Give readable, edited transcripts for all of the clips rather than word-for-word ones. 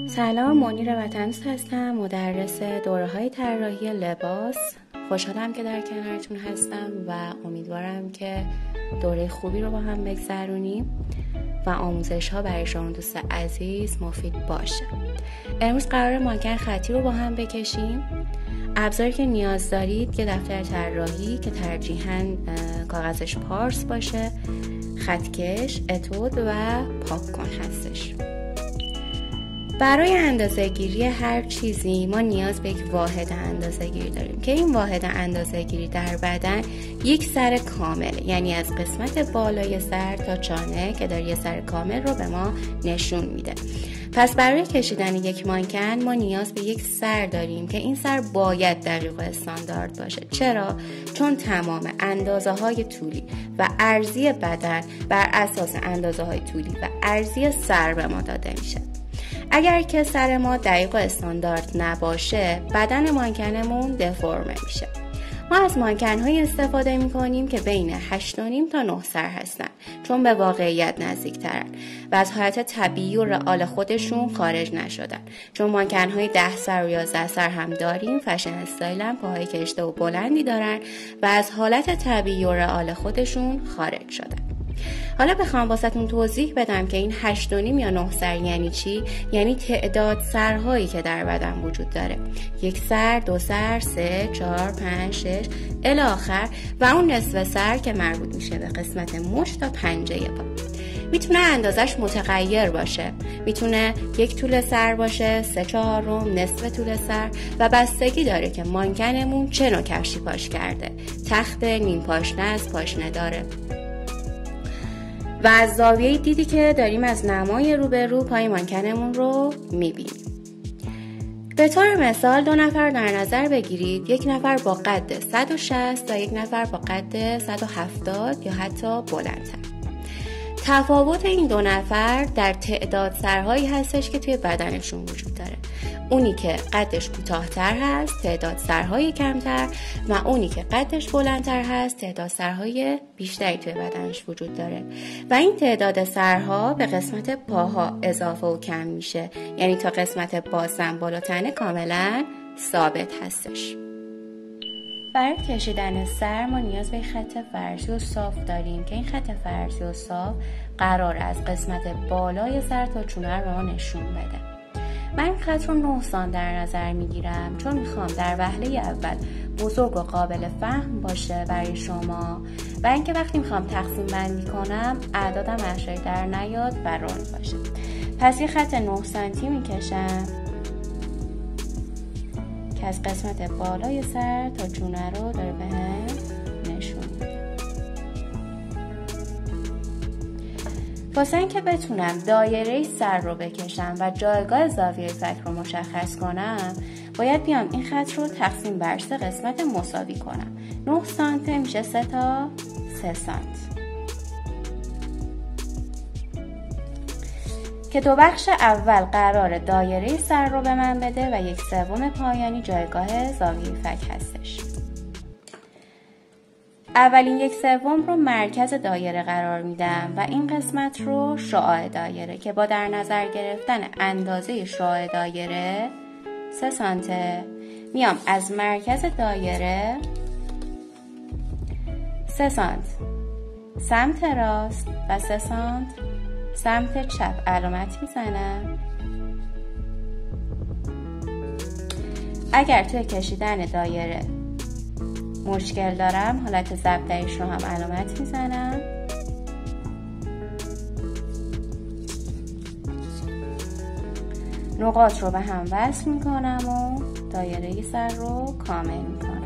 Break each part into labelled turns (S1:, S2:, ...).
S1: سلام، منیر وطن‌دوست هستم، مدرس دوره‌های طراحی لباس. خوشحالم که در کنارتون هستم و امیدوارم که دوره خوبی رو با هم بگذرونیم و آموزش‌ها برای شما دوست عزیز مفید باشه. امروز قرار مانکن خطی رو با هم بکشیم. ابزاری که نیاز دارید یه دفتر طراحی که ترجیحاً کاغذش پارس باشه، خطکش، اتود و پاک کن هستش. برای اندازه‌گیری هر چیزی ما نیاز به یک واحد اندازه‌گیری داریم که این واحد اندازه‌گیری در بدن یک سر کامله، یعنی از قسمت بالای سر تا چانه که داره یه سر کامل رو به ما نشون میده. پس برای کشیدن یک مانکن ما نیاز به یک سر داریم که این سر باید دقیق و استاندارد باشه. چرا؟ چون تمام اندازه های طولی و عرضی بدن بر اساس اندازه های طولی و عرضی سر به ما داده میشه. اگر که سر ما دقیق و استاندارد نباشه بدن مانکنمون دفرمه میشه. ما از مانکن‌های استفاده می‌کنیم که بین 8.5 تا 9 سر هستن، چون به واقعیت نزدیک‌ترن و از حالت طبیعی و رئال خودشون خارج نشدن. چون مانکن‌های 10 سر و 11 سر هم داریم، فشن استایل هم پاهای کشته و بلندی دارن و از حالت طبیعی و رئال خودشون خارج شدن. حالا بخوام واسهتون توضیح بدم که این 8.5 یا 9 سر یعنی چی؟ یعنی تعداد سرهایی که در بدن وجود داره. 1 سر، 2 سر، 3، 4، 5، 6 الی آخر و اون نصف سر که مربوط میشه به قسمت مشت تا پنجه پا. میتونه اندازش متغیر باشه، میتونه یک طول سر باشه، 3/4 نصف طول سر و بستگی داره که مانکنمون چه نوع کفشی پاش کرده. تخت، نیم پاشنه از پاشنه داره. و از زاویه دیدی که داریم از نمای رو به رو پای مانکنمون رو میبینیم. به طور مثال 2 نفر در نظر بگیرید، یک نفر با قد 160 و یک نفر با قد 170 یا حتی بلندتر. تفاوت این 2 نفر در تعداد سرهایی هستش که توی بدنشون وجود داره. اونی که قدش کوتاه‌تر هست تعداد سرهای کمتر و اونی که قدش بلندتر هست تعداد سرهای بیشتری توی بدنش وجود داره و این تعداد سرها به قسمت پاها اضافه و کم میشه، یعنی تا قسمت بازن بالا تنه کاملا ثابت هستش. برای کشیدن سر ما نیاز به خط فرشی و صاف داریم که این خط فرشی و صاف قرار از قسمت بالای سر تا چونه رو نشون بده. من این خط رو 9 سانت در نظر میگیرم چون میخوام در وهله اول بزرگ و قابل فهم باشه برای شما و اینکه وقتی میخوام تقسیم بندی کنم اعدادم اشتباهی در نیاد و راحت باشه. پس یه خط 9 سانتی میکشم که از قسمت بالای سر تا چونه رو داره به هم نشون میده. واسه اینکه بتونم دایره سر رو بکشم و جایگاه زاویه فک رو مشخص کنم باید بیام این خط رو تقسیم بر 3 قسمت مساوی کنم. 9 سانت میشه 3 تا 3 سانت که 2 بخش اول قرار دایره سر رو به من بده و 1/3 پایانی جایگاه زاویه فک هستش. اولین 1/3 رو مرکز دایره قرار میدم و این قسمت رو شعاع دایره که با در نظر گرفتن اندازه شعاع دایره 3 سانته میام از مرکز دایره 3 سانت سمت راست و 3 سانت سمت چپ علامت میزنم. اگر توی کشیدن دایره مشکل دارم حالت ضبطیش رو هم علامت میزنم. نقاط رو به هم وصل میکنم و دایره سر رو کامل میکنم.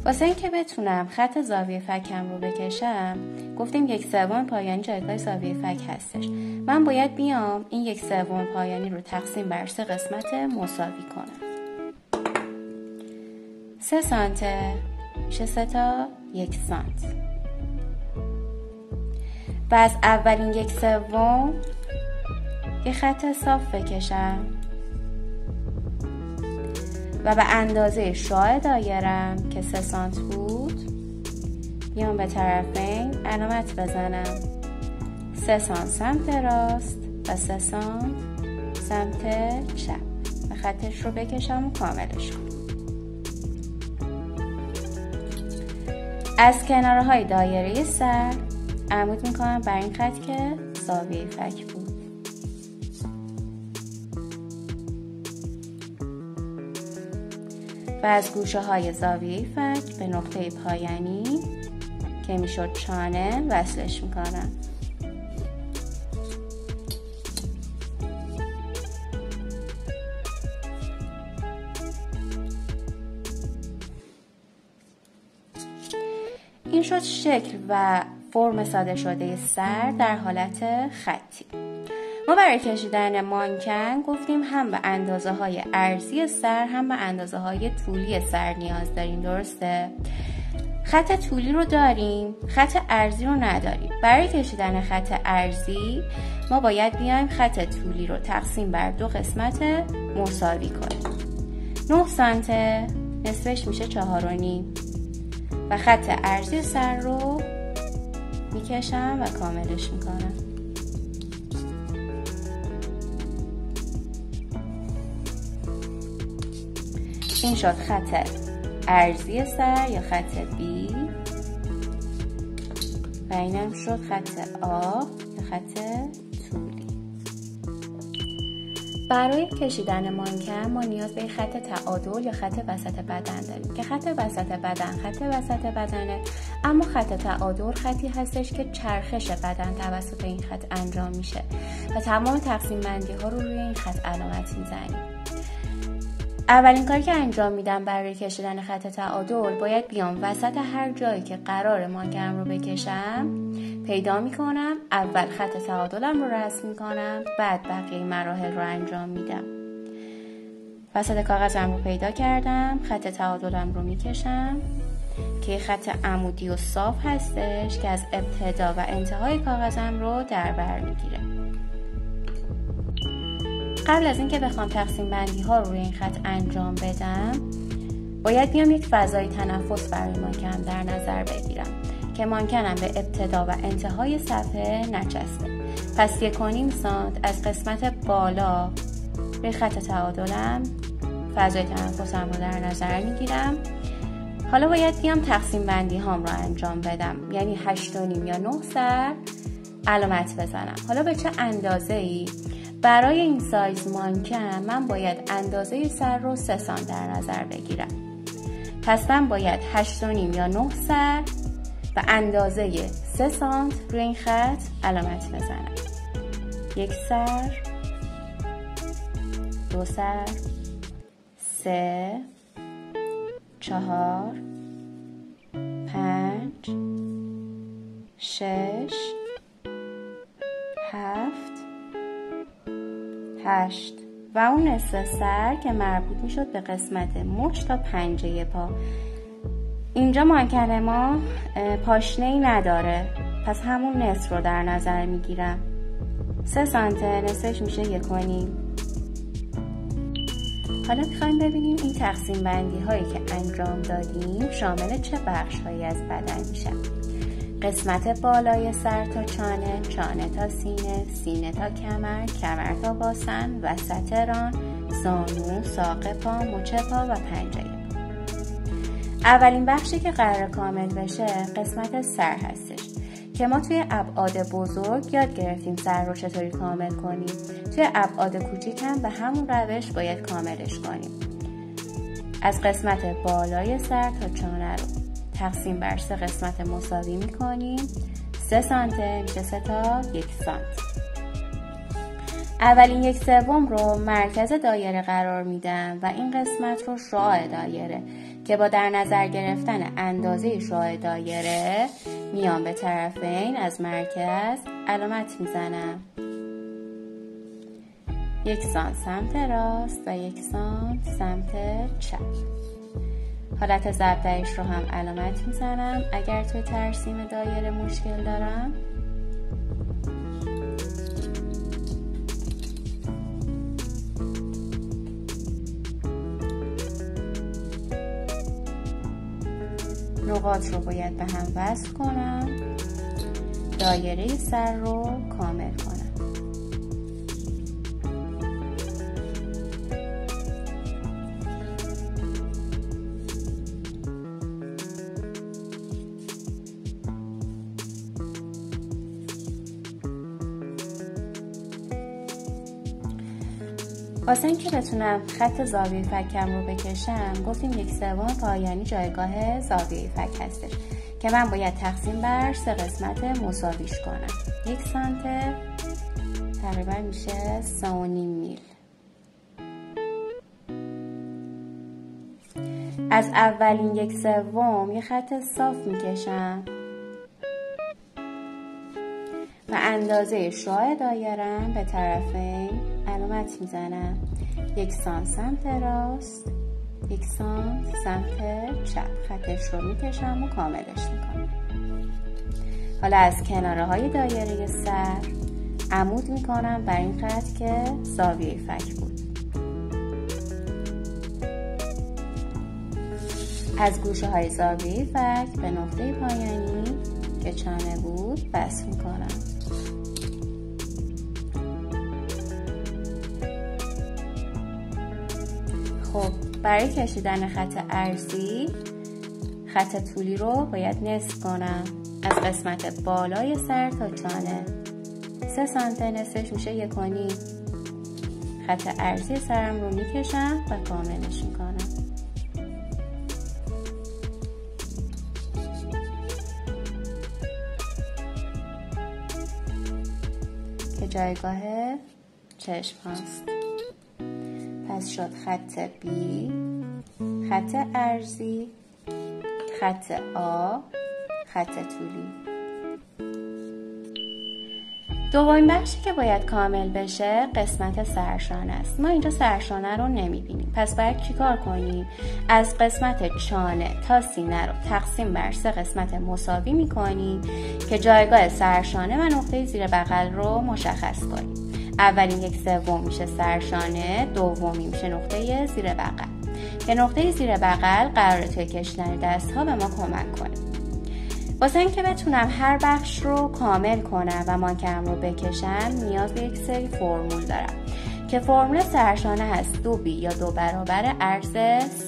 S1: واسه اینکه بتونم خط زاویه فکم رو بکشم گفتیم 1/3 پایانی جایگاه زاویه فک هستش. من باید بیام این 1/3 پایانی رو تقسیم بر 3 قسمت مساوی کنم. 3 سانته میشه 3 تا 1 سانت. و از اولین 1/3 یه خط صاف بکشم و به اندازه شعاع دایرم که 3 سانت بود بیام به طرفین علامت بزنم. 3 سانت سمت راست و 3 سانت سمت چپ و خطش رو بکشم و کاملش کنم. از کنارهای دایره سر عمود میکنم بر این خط که زاویه فک بود. و از گوشه های زاویه فک به نقطه پایانی که میشد چانه وصلش میکنم. این شد شکل و فرم ساده شده سر در حالت خطی. ما برای کشیدن مانکن گفتیم هم به اندازه های عرضی سر هم به اندازه های طولی سر نیاز داریم، درسته؟ خط طولی رو داریم، خط عرضی رو نداریم. برای کشیدن خط عرضی ما باید بیایم خط طولی رو تقسیم بر 2 قسمت مساوی کنیم. 9 سانته نصفش میشه 4.5 و خط عرضی سر رو میکشم و کاملش میکنم. این شد خط عرضی سر یا خط B و اینم شد خط A یا خط طولی. برای کشیدن مانکن ما نیاز به خط تعادل یا خط وسط بدن داریم که خط وسط بدنه، اما خط تعادل خطی هستش که چرخش بدن توسط این خط انجام میشه و تمام تقسیم بندی ها رو روی این خط علامت میزنیم. اولین کاری که انجام میدم برای کشیدن خط تعادل باید بیام وسط هر جایی که قرار مانکن رو بکشم پیدا میکنم، اول خط تعادلم رو رسم میکنم، بعد بقیه مراحل رو انجام میدم. وسط کاغذم رو پیدا کردم، خط تعادلم رو میکشم که خط عمودی و صاف هستش که از ابتدا و انتهای کاغذم رو در بر میگیره. قبل از اینکه بخوام تقسیم بندی ها رو روی این خط انجام بدم باید بیام یک فضای تنفس برای مانکن در نظر بگیرم که مانکنم به ابتدا و انتهای صفحه نچسبه. پس 1.5 سانت از قسمت بالا روی خط تعادلم فضای تنفسم رو در نظر میگیرم. حالا باید بیام تقسیم بندی هام رو انجام بدم، یعنی 8.5 یا 9 سر علامت بزنم. حالا به چه اندازه‌ای؟ برای این سایز مانکن من باید اندازه سر رو 3 سانت در نظر بگیرم. پس من باید 8.5 یا 9 سر و اندازه 3 سانت روی این خط علامت بزنم. 1 سر، 2 سر، 3، 4، 5، 6، 7، 8 و اون نصف سر که مربوط میشد به قسمت مچ تا پنجه پا. اینجا مانکن ما پاشنه‌ای نداره، پس همون نصف رو در نظر میگیرم. 3 سانته نصفش میشه 1.5. حالا میخوایم ببینیم این تقسیم بندی هایی که انجام دادیم شامل چه بخش هایی از بدن میشن. قسمت بالای سر تا چانه، چانه تا سینه، سینه تا کمر، کمر تا باسن، وسط ران، زانو، ساق پا، مچ پا و پنجه پا. اولین بخشی که قرار کامل بشه قسمت سر هستش که ما توی ابعاد بزرگ یاد گرفتیم سر رو چطوری کامل کنیم. توی ابعاد کوچیک هم به همون روش باید کاملش کنیم. از قسمت بالای سر تا چانه رو تقسیم بر 3 قسمت مساوی میکنیم. 3 سانته میشه 3 تا 1 سانت. اولین 1/3 رو مرکز دایره قرار میدم و این قسمت رو شعاع دایره که با در نظر گرفتن اندازه شعاع دایره میام به طرفین از مرکز علامت میزنم. 1 سانت سمت راست و 1 سانت سمت چپ. حالت ضربدریش رو هم علامت میزنم اگر توی ترسیم دایره مشکل دارم. نقاط رو باید به هم وصل کنم، دایره سر رو کامل کنم. واسه اینکه بتونم خط زاویه فکم رو بکشم گفتیم 1/3 پایانی جایگاه زاویه فک هستش که من باید تقسیم بر 3 قسمت مساویش کنم. 1 سانته تقریبا میشه 3.5 میل. از اولین 1/3 یه خط صاف میکشم و اندازه شعاع دایرم به طرفین علامت میزنم. 1 سانت سمت راست، 1 سانت سمت چپ. خطش رو میکشم و کاملش میکنم. حالا از کناره های دایره سر عمود میکنم بر این خط که زاویه فک بود. از گوشه های زاویه فک به نقطه پایانی که چانه بود وصل میکنم. خب برای کشیدن خط عرضی خط طولی رو باید نصف کنم از قسمت بالای سر تا چانه. 3 سانت نصفش میشه 1.5. خط عرضی سرم رو میکشم و کاملش میکنم که جایگاه چشم هاست. پس شد خط B، خط عرضی، خط A، خط طولی. دومین بخشی که باید کامل بشه قسمت سرشانه است. ما اینجا سرشانه رو نمیبینیم، پس باید چیکار کنیم؟ از قسمت چانه تا سینه رو تقسیم بر 3 قسمت مساوی میکنیم که جایگاه سرشانه و نقطه زیر بغل رو مشخص کنیم. اولین 1/3 میشه سرشانه، دومی میشه نقطه زیر بغل که نقطه زیر بغل قراره توی کشیدن دست ها به ما کمک کنه. واسه اینکه بتونم هر بخش رو کامل کنم و مانکم رو بکشم نیاز به یک سری فرمول دارم که فرمول سرشانه هست 2B یا 2 برابر عرض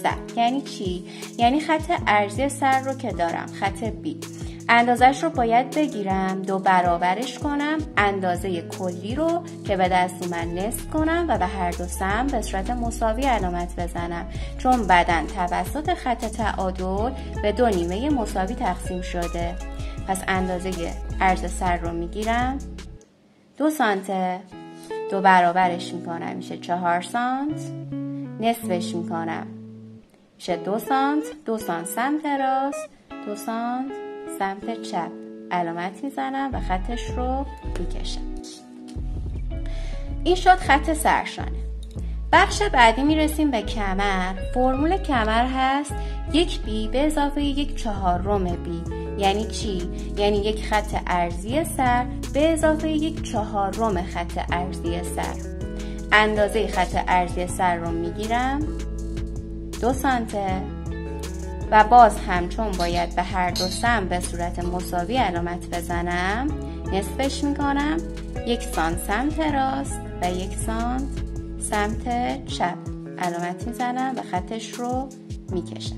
S1: سر. یعنی چی؟ یعنی خط عرضی سر رو که دارم، خط B، اندازش رو باید بگیرم 2 برابرش کنم، اندازه کلی رو که به دست اومد نصف کنم و به هر دو سم به صورت مساوی علامت بزنم، چون بدن توسط خط تعادل به 2 نیمه مساوی تقسیم شده. پس اندازه عرض سر رو میگیرم 2 سانت، 2 برابرش میکنم میشه 4 سانت، نصفش میکنم میشه 2 سانت، 2 سانت سمت راست، 2 سانت سمت چپ علامت میزنم و خطش رو میکشم. این شد خط سرشانه. بخش بعدی میرسیم به کمر. فرمول کمر هست 1B به اضافه 1/4 B. یعنی چی؟ یعنی یک خط عرضی سر به اضافه 1/4 خط عرضی سر. اندازه خط عرضی سر رو میگیرم 2 سانته و باز هم چون باید به هر دو سم به صورت مساوی علامت بزنم نصفش میکنم 1 سانت سمت راست و 1 سانت سمت چپ علامت میزنم و خطش رو میکشم.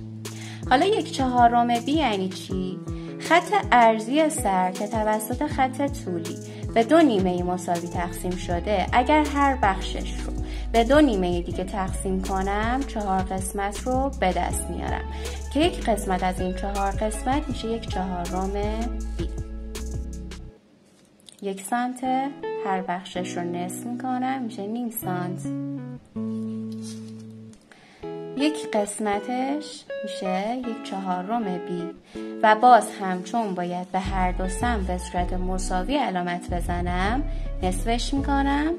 S1: حالا 1/4 B یعنی چی؟ خط عرضی سر که توسط خط طولی به 2 نیمه مساوی تقسیم شده، اگر هر بخشش رو به 2 نیمه دیگه تقسیم کنم 4 قسمت رو به دست میارم که یک قسمت از این 4 قسمت میشه 1/4 B. 1 سانت، هر بخشش رو نصف میکنم میشه نیم سانت. یک قسمتش میشه 1/4 B و باز هم چون باید به هر دو سم به صورت مساوی علامت بزنم نصفش میکنم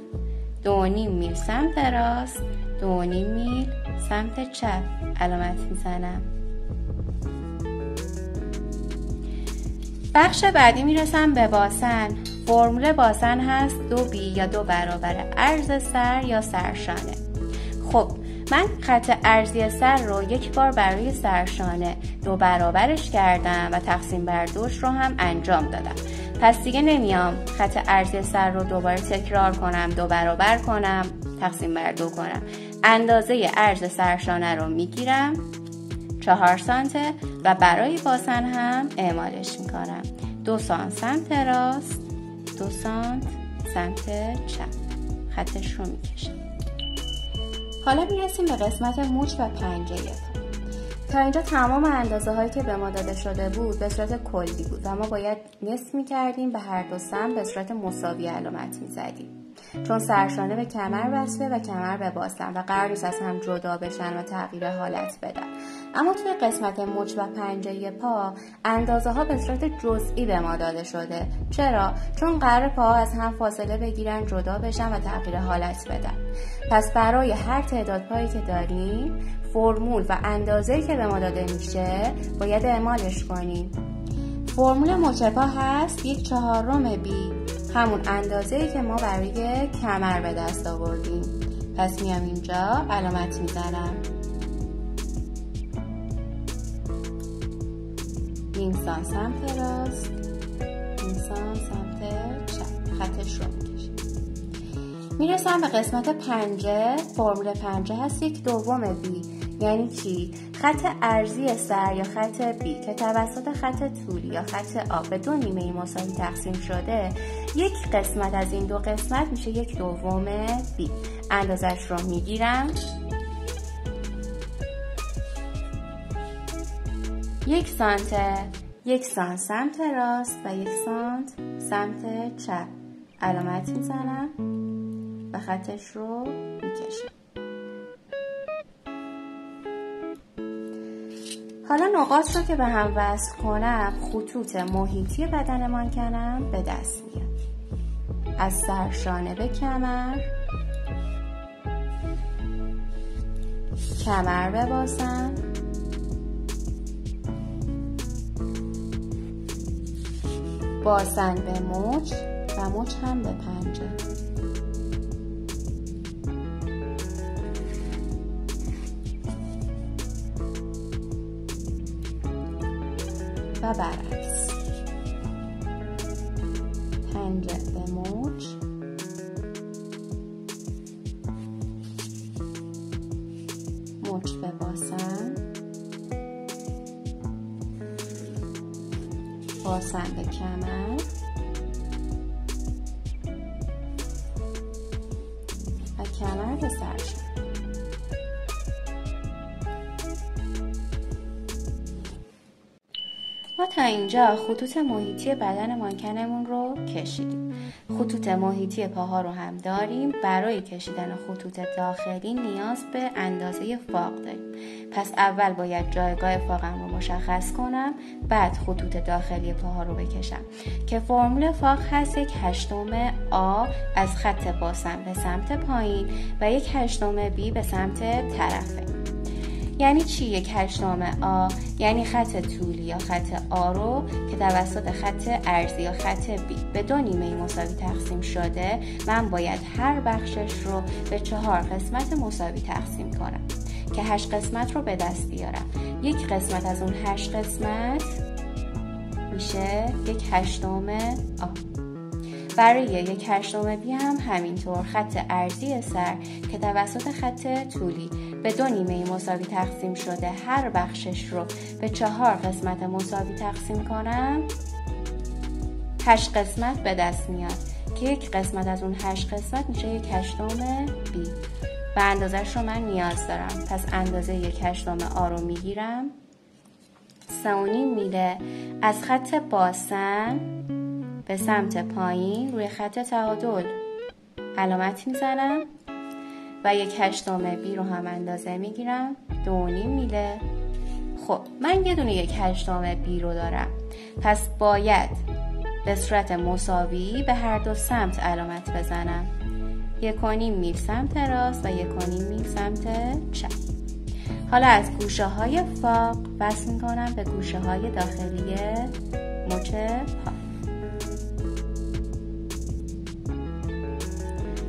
S1: 2.5 میل سمت راست، 2.5 میل سمت چپ علامت میزنم. بخش بعدی میرسم به باسن. فرمول باسن هست 2b یا 2 برابر عرض سر یا سرشانه. خب من خط عرضی سر رو یک بار برای سرشانه 2 برابرش کردم و تقسیم بر 2 رو هم انجام دادم. پس دیگه نمیام خط عرضی سر رو دوباره تکرار کنم، 2 برابر کنم، تقسیم بر 2 کنم. اندازه عرض سرشانه رو میگیرم 4 سانته و برای باسن هم اعمالش میکنم. 2 سانت سمت راست، 2 سانت سمت چپ. خطش رو میکشم. حالا میرسیم به قسمت مچ و پنجه پا. تا اینجا تمام اندازه هایی که به ما داده شده بود به صورت کلی بود و ما باید نصف میکردیم به هر دو سمت به صورت مساوی علامت میزدیم، چون سرشانه به کمر وصله و کمر به باسن و قرار نیست از هم جدا بشن و تغییر حالت بدن. اما توی قسمت مچ و پنجه پا اندازه ها به صورت جزئی به ما داده شده. چرا؟ چون قرار پاها از هم فاصله بگیرن، جدا بشن و تغییر حالت بدن. پس برای هر تعداد پایی که داریم فرمول و اندازه‌ای که به ما داده میشه باید اعمالش کنیم. فرمول مچ پا هست 1/4 b، همون اندازه‌ای که ما برای کمر به دست آوردیم. پس میام اینجا علامت میزنم. نیم سانت سمت راست، نیم سانت سمت چپ. خطش رو میکشیم. میرسم به قسمت پنجه. فرمول پنجه هست 1/2 b. یعنی چی؟ خط عرضی سر یا خط بی که توسط خط طولی یا خط آ به 2 نیمه مساوی تقسیم شده، یک قسمت از این 2 قسمت میشه 1/2 بی. اندازش رو میگیرم 1 سانت، 1 سانت سمت راست و 1 سانت سمت چپ. علامت میزنم و خطش رو میکشم. حالا نقاط رو که به هم وصل کنم خطوط محیطی بدن مانکنم به دست میاد. از سرشانه به کمر، کمر به باسن، باسن به مچ و مچ هم به پنجه. و برعکس، پنجه به مچ، مچ به باسن، باسن به کمر و کمر به سرشانه. ما تا اینجا خطوط محیطی بدن مانکنمون رو کشیدیم. خطوط محیطی پاها رو هم داریم. برای کشیدن خطوط داخلی نیاز به اندازه فاق داریم. پس اول باید جایگاه فاقم رو مشخص کنم، بعد خطوط داخلی پاها رو بکشم که فرمول فاق هست 1/8 آ از خط باسن به سمت پایین و 1/8 بی به سمت طرفه. یعنی چی 1/8 آ؟ یعنی خط طولی یا خط آ رو که توسط خط عرضی یا خط بی به 2 نیمه مساوی تقسیم شده، من باید هر بخشش رو به 4 قسمت مساوی تقسیم کنم که 8 قسمت رو به دست بیارم. یک قسمت از اون 8 قسمت میشه 1/8 آ. برای 1/8 بی هم همینطور خط عرضی سر که توسط خط طولی به 2 نیمه مساوی تقسیم شده، هر بخشش رو به 4 قسمت مساوی تقسیم کنم 8 قسمت به دست میاد که یک قسمت از اون 8 قسمت میشه 1/8 بی و اندازش رو من نیاز دارم. پس اندازه 1/8 آ رو میگیرم 3.5 میله از خط باسن به سمت پایین روی خط تعادل علامت میزنم و 1/8 بی رو هم اندازه میگیرم 2.5 میله. خب من یه دونه 1/8 بی رو دارم، پس باید به صورت مساوی به هر دو سمت علامت بزنم. 1.5 میل سمت راست و 1.5 میل سمت چپ. حالا از گوشه های فاق وصل میکنم به گوشه های داخلی مچ پا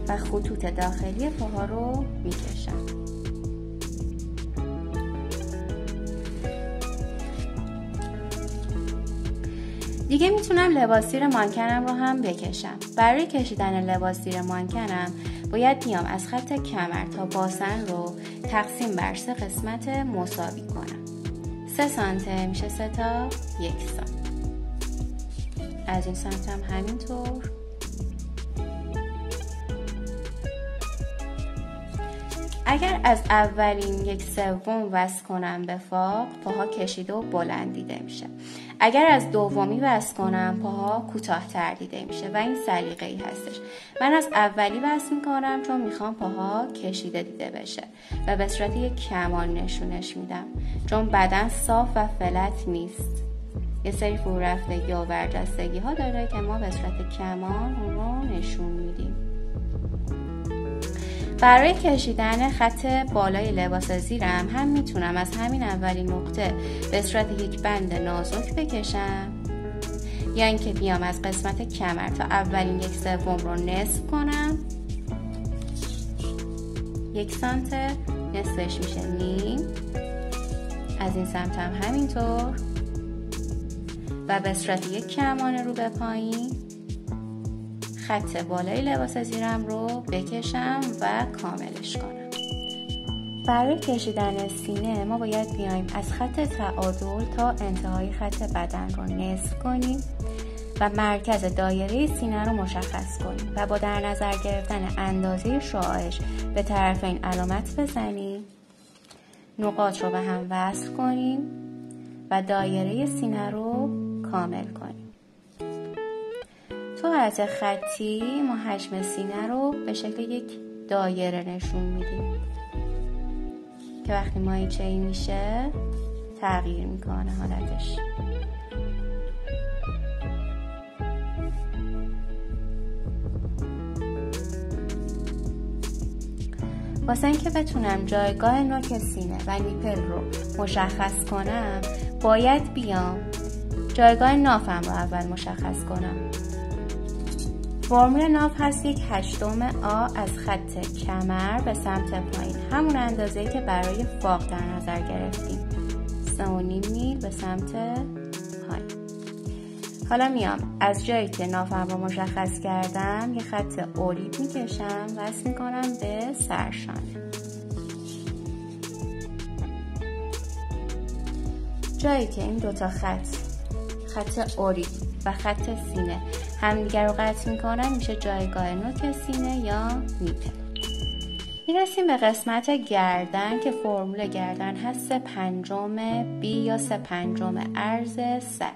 S1: و خطوط داخلی پاها رو میکشم. دیگه میتونم لباس زیر مانکنم رو هم بکشم. برای کشیدن لباس زیر مانکنم باید بیام از خط کمر تا باسن رو تقسیم بر 3 قسمت مساوی کنم. 3 سانته میشه 3 تا 1 سانت. از این سمت هم همینطور. اگر از اولین 1/3 وصل کنم به فاق، پاها کشیده و بلند دیده میشه. اگر از دومی وصل کنم، پاها کوتاه‌تر دیده میشه و این سلیقه‌ای هستش. من از اولی وصل میکنم چون میخوام پاها کشیده دیده بشه و به صورت یک کمان نشونش میدم، چون بدن صاف و فلت نیست. یه سری فرو رفتگی و برجستگی ها داره که ما به صورت کمان اون رو نشون میدیم. برای کشیدن خط بالای لباس زیرم هم میتونم از همین اولین نقطه به صورت یک بند نازک بکشم، یا اینکه بیام از قسمت کمر تا اولین 1/3 رو نصف کنم. 1 سانت نصفش میشه نیم. از این سمت هم همینطور و به صورت یک کمان رو به پایین خط بالای لباس زیرم رو بکشم و کاملش کنم. برای کشیدن سینه ما باید بیایم از خط تعادل تا انتهای خط بدن رو نصف کنیم و مرکز دایره سینه رو مشخص کنیم و با در نظر گرفتن اندازه شعاعش به طرفین علامت بزنیم، نقاط رو به هم وصل کنیم و دایره سینه رو کامل کنیم. تو حالت خطی ما حجم سینه رو به شکل یک دایره نشون میدیم که وقتی ماهیچه‌ای میشه تغییر میکنه حالتش. واسه اینکه بتونم جایگاه نوک سینه و نیپل رو مشخص کنم باید بیام جایگاه نافم رو اول مشخص کنم. فرمول ناف هست 1/8 آ از خط کمر به سمت پایین، همون اندازه‌ای که برای فاق در نظر گرفتیم، 3.5 میل به سمت پایین. حالا میام از جایی که نافم رو مشخص کردم یه خط اورید میکشم، وصل میکنم به سرشانه. جایی که این دوتا خط اورید و خط سینه همدیگر رو قطع میکنن میشه جایگاه نوک سینه یا نیپل. میرسیم به قسمت گردن که فرمول گردن هست 3/5 بی یا 3/5 عرض سر.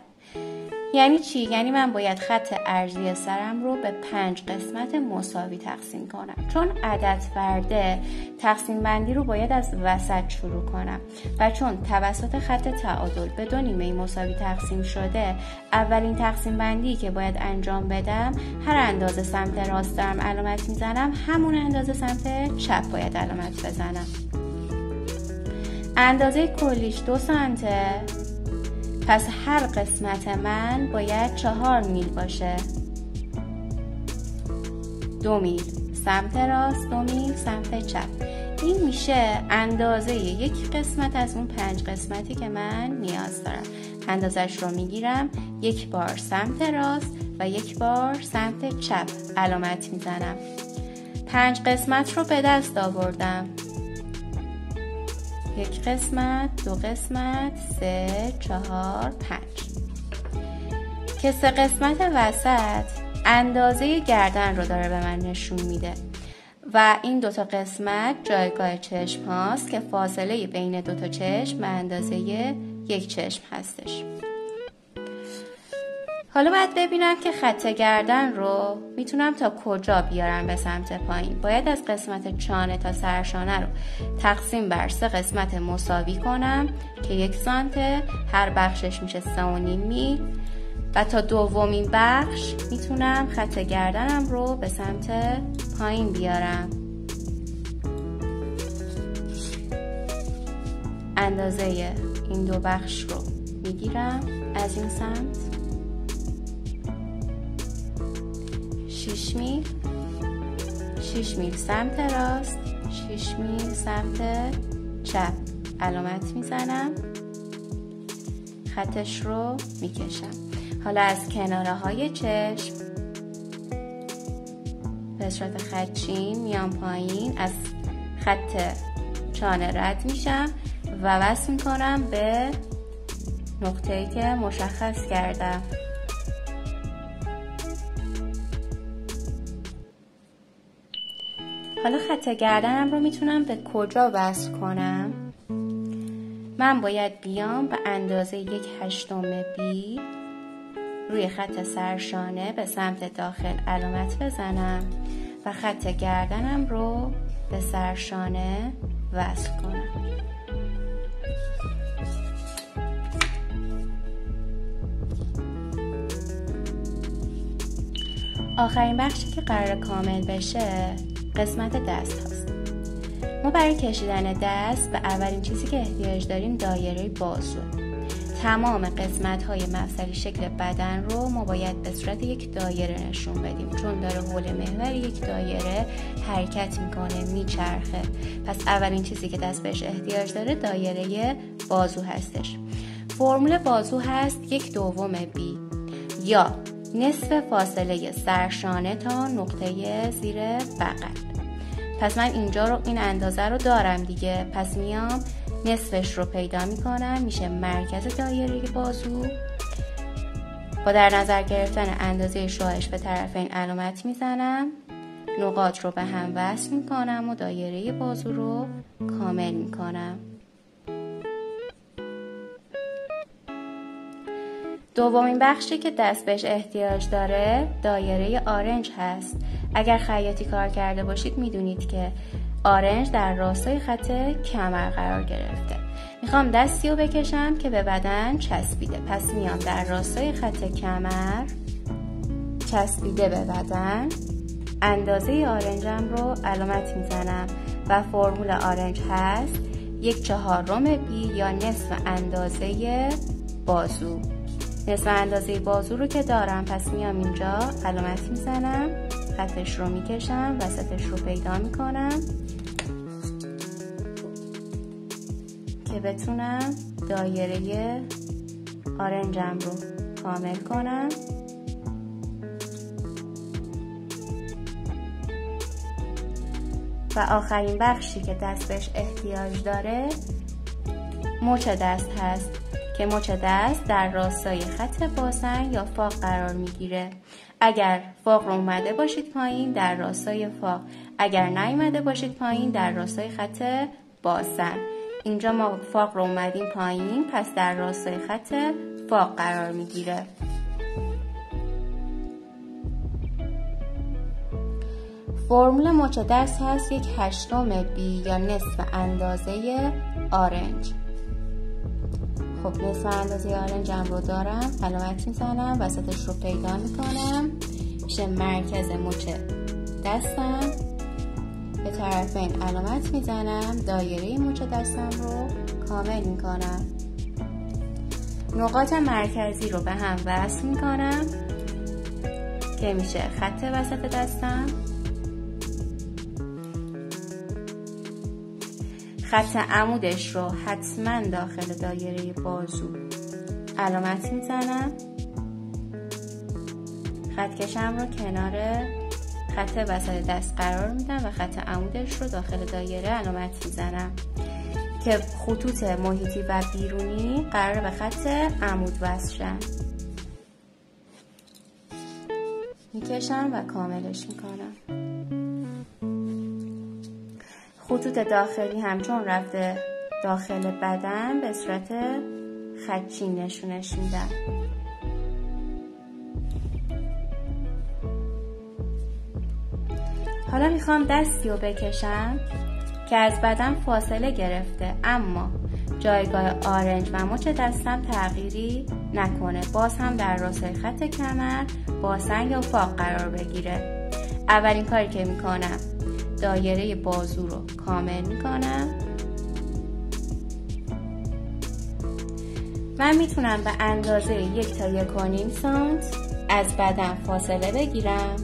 S1: یعنی چی؟ یعنی من باید خط عرضی سرم رو به 5 قسمت مساوی تقسیم کنم. چون عدد فرده تقسیم بندی رو باید از وسط شروع کنم و چون توسط خط تعادل به 2 نیمه مساوی تقسیم شده، اولین تقسیم بندی که باید انجام بدم هر اندازه سمت راست دارم علامت میزنم، همون اندازه سمت چپ باید علامت بزنم. اندازه کلیش 2 سانته، پس هر قسمت من باید 4 میل باشه. 2 میل سمت راست، 2 میل سمت چپ. این میشه اندازه یک قسمت از اون 5 قسمتی که من نیاز دارم. اندازش رو میگیرم، 1 بار سمت راست و 1 بار سمت چپ علامت میزنم. 5 قسمت رو به دست آوردم. 1 قسمت، 2 قسمت، 3، 4، 5 که 3 قسمت وسط اندازه گردن رو داره به من نشون میده و این 2 تا قسمت جایگاه چشم هاست که فاصله بین 2 تا چشم به اندازه 1 چشم هستش. حالا باید ببینم که خط گردن رو میتونم تا کجا بیارم به سمت پایین. باید از قسمت چانه تا سرشانه رو تقسیم بر 3 قسمت مساوی کنم که 1 سانته، هر بخشش میشه 3.5 میل و تا دومین بخش میتونم خط گردنم رو به سمت پایین بیارم. اندازه این 2 بخش رو میگیرم از این سمت 6 میل، 6 میل سمت راست، 6 میل سمت چپ علامت میزنم، خطش رو میکشم. حالا از کناره های چشم به صورت خدچین میام پایین، از خط چانه رد میشم و وصل میکنم به نقطه‌ای که مشخص کردم. حالا خط گردنم رو میتونم به کجا وصل کنم؟ من باید بیام به اندازه 1/8 بی روی خط سرشانه به سمت داخل علامت بزنم و خط گردنم رو به سرشانه وصل کنم. آخرین بخشی که قرار کامل بشه قسمت دست هاست. ما برای کشیدن دست به اولین چیزی که احتیاج داریم دایره بازو. تمام قسمت های مفصلی شکل بدن رو ما باید به صورت یک دایره نشون بدیم، چون داره حول محور یک دایره حرکت میکنه، میچرخه. پس اولین چیزی که دست بهش احتیاج داره دایره بازو هستش. فرمول بازو هست 1/2 بی یا نصف فاصله سرشانه تا نقطه زیر بغل. پس من اینجا رو این اندازه رو دارم دیگه، پس میام نصفش رو پیدا میکنم، میشه مرکز دایره بازو. با در نظر گرفتن اندازه شعاعش به طرفین علامت میزنم، نقاط رو به هم وصل میکنم و دایره بازو رو کامل میکنم. دومین بخشی که دست بهش احتیاج داره دایره آرنج هست. اگر خیاطی کار کرده باشید میدونید که آرنج در راستای خط کمر قرار گرفته. میخوام دستی رو بکشم که به بدن چسبیده، پس میام در راستای خط کمر چسبیده به بدن اندازه آرنجم رو علامت میزنم و فرمول آرنج هست 1/4 بی یا نصف اندازه بازو. نصف اندازه بازو رو که دارم، پس میام اینجا علامت میزنم، خطش رو میکشم، وسطش رو پیدا میکنم که بتونم دایره آرنجم رو کامل کنم. و آخرین بخشی که دست بهش احتیاج داره مچ دست هست که مچ دست در راستای خط باسن یا فاق قرار میگیره. اگر فاق رو اومده باشید پایین در راستای فاق، اگر نیومده باشید پایین در راستای خط باسن. اینجا ما فاق رو اومدیم پایین، پس در راستای خط فاق قرار میگیره. فرمول مچ دست هست 1/8 بی یا نصف اندازه آرنج. خب نصف اندازه آرنجم رو دارم، علامت میزنم، وسطش رو پیدا میکنم، میشه مرکز مچ دستم، به طرفین علامت میزنم، دایره مچ دستم رو کامل میکنم. نقاط مرکزی رو به هم وصل میکنم که میشه خط وسط دستم، خط عمودش رو حتما داخل دایره بازو علامت میزنم، خط کشم رو کنار خط وسط دست قرار میدم و خط عمودش رو داخل دایره علامت میزنم که خطوط محیطی و بیرونی قرار به خط عمود وصل شن. میکشم و کاملش میکنم. خطوط داخلی همچون رفته داخل بدن به صورت خدچین نشونش میدم. حالا میخوام دستی رو بکشم که از بدن فاصله گرفته اما جایگاه آرنج و مچ دستم تغییری نکنه، باز هم در راستای خط کمر باسن یا فاق قرار بگیره. اولین کاری که میکنم دایره بازو رو کامل میکنم. من میتونم به اندازه 1 تا 1.5 سانت از بدن فاصله بگیرم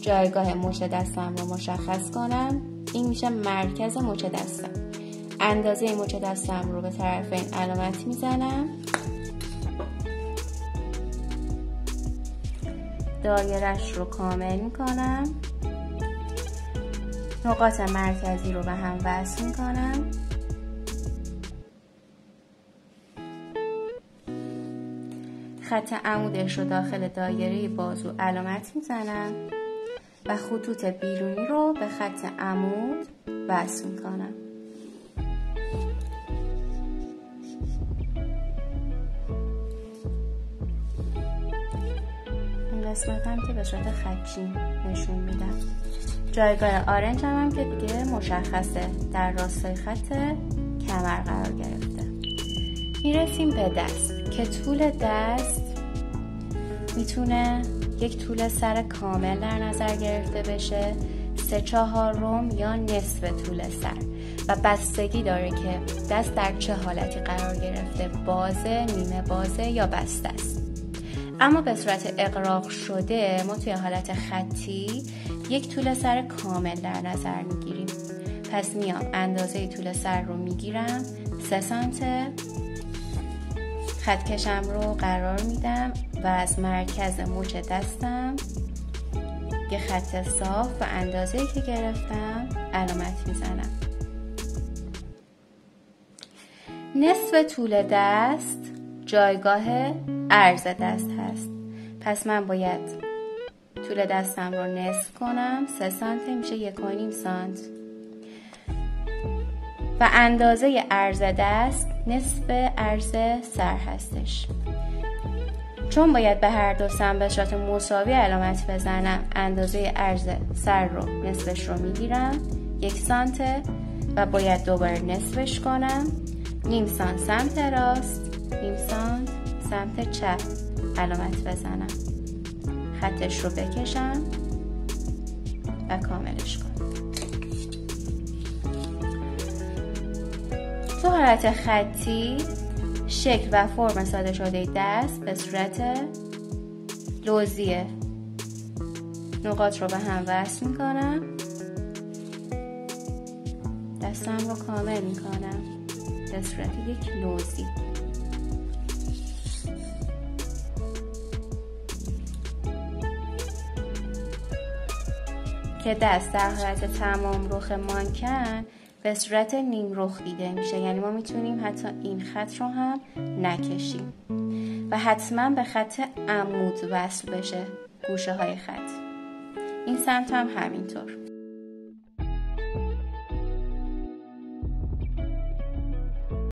S1: جایگاه مچ دستم رو مشخص کنم. این میشه مرکز مچ دستم. اندازه مچ دستم رو به طرف این علامت میزنم. دایره‌اش رو کامل میکنم. نقاط مرکزی رو به هم وصل میکنم. خط عمودش رو داخل دایره بازو علامت میزنم و خطوط بیرونی رو به خط عمود وصل میکنم. این قسمت هم که به صورت خطی نشون میدم. جایگاه آرنج هم که دیگه مشخصه، در راستای خط کمر قرار گرفته. میرسیم به دست که طول دست میتونه یک طول سر کامل در نظر گرفته بشه، 3/4 یا نصف طول سر و بستگی داره که دست در چه حالتی قرار گرفته، بازه، نیمه بازه یا بسته است. اما به صورت اغراق شده ما توی حالت خطی یک طول سر کامل در نظر میگیریم. پس میام اندازه طول سر رو میگیرم 3 سانته، خط کشم رو قرار میدم و از مرکز مچ دستم یه خط صاف و اندازه‌ای که گرفتم علامت میزنم. نصف طول دست جایگاه عرض دست هست. پس من باید طول دستم رو نصف کنم، 3 سانت میشه 1.5 سانت و اندازه عرض دست نصف عرض سر هستش. چون باید به هر دو سمت به صورت مساوی علامت بزنم، اندازه عرض سر رو نصفش رو میگیرم 1 سانت و باید دوباره نصفش کنم، نیم سانت سمت راست، نیم سانت سمت چپ علامت بزنم، خطش رو بکشم و کاملش کنم. تو حالت خطی شکل و فرم ساده شده دست به صورت لوزیه. نقاط رو به هم وصل میکنم، دستم رو کامل میکنم به صورت یک لوزی. که دست در حالت تمام رخ مانکن به صورت نیم رخ دیده میشه، یعنی ما میتونیم حتی این خط رو هم نکشیم و حتما به خط عمود وصل بشه گوشه های خط. این سمت هم همینطور.